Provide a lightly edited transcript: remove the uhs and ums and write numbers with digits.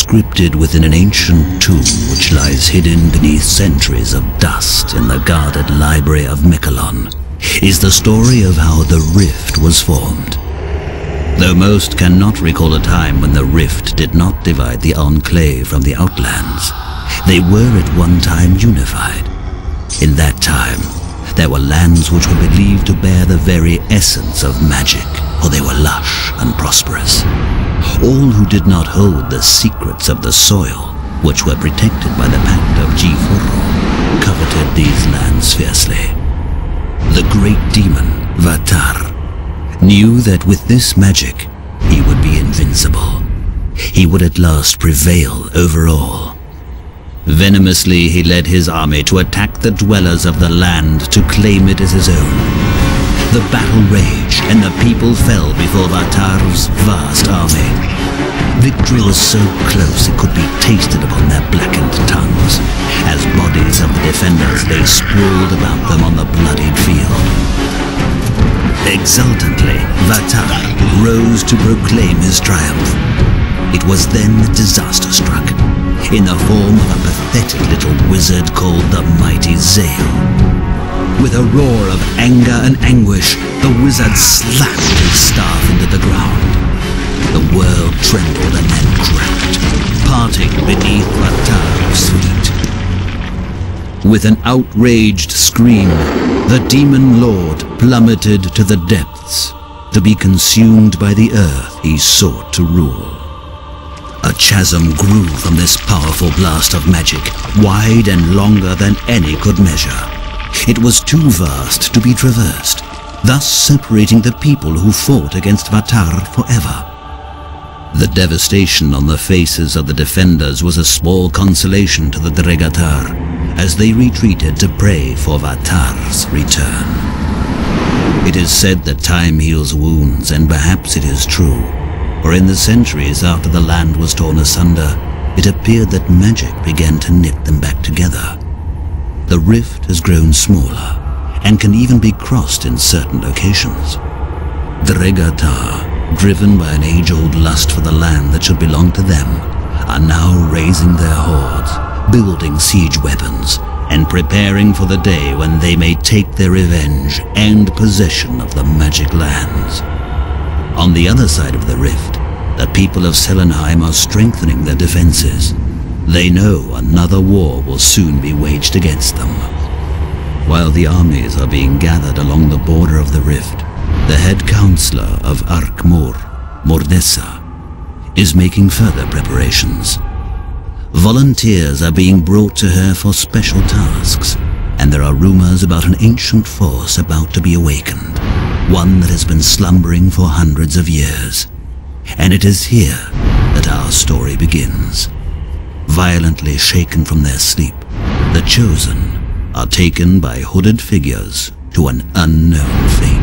Scripted within an ancient tomb which lies hidden beneath centuries of dust in the guarded library of Miquelon, is the story of how the Rift was formed. Though most cannot recall a time when the Rift did not divide the Enclave from the Outlands, they were at one time unified. In that time, there were lands which were believed to bear the very essence of magic, for they were lush and prosperous. All who did not hold the secrets of the soil, which were protected by the Pact of G-Forro, coveted these lands fiercely. The great demon, Vatar, knew that with this magic, he would be invincible. He would at last prevail over all. Venomously, he led his army to attack the dwellers of the land to claim it as his own. The battle raged, and the people fell before Vatar's vast army. Victory was so close it could be tasted upon their blackened tongues, as bodies of the defenders lay sprawled about them on the bloodied field. Exultantly, Vatar rose to proclaim his triumph. It was then that disaster struck, in the form of a pathetic little wizard called the Mighty Zale. With a roar of anger and anguish, the wizard slammed his staff into the ground. The world trembled and then cracked, parting beneath Vatar's feet. With an outraged scream, the demon lord plummeted to the depths, to be consumed by the earth he sought to rule. A chasm grew from this powerful blast of magic, wide and longer than any could measure. It was too vast to be traversed, thus separating the people who fought against Vatar forever. The devastation on the faces of the defenders was a small consolation to the Dregatar, as they retreated to pray for Vatar's return. It is said that time heals wounds, and perhaps it is true. For in the centuries after the land was torn asunder, it appeared that magic began to knit them back together. The rift has grown smaller, and can even be crossed in certain locations. The Dregatar, driven by an age-old lust for the land that should belong to them, are now raising their hordes, building siege weapons, and preparing for the day when they may take their revenge and possession of the magic lands. On the other side of the rift, the people of Selenheim are strengthening their defenses. They know another war will soon be waged against them. While the armies are being gathered along the border of the rift, the head counselor of Arkmor, Mordessa, is making further preparations. Volunteers are being brought to her for special tasks, and there are rumors about an ancient force about to be awakened, one that has been slumbering for hundreds of years. And it is here that our story begins. Violently shaken from their sleep, the Chosen are taken by hooded figures to an unknown fate.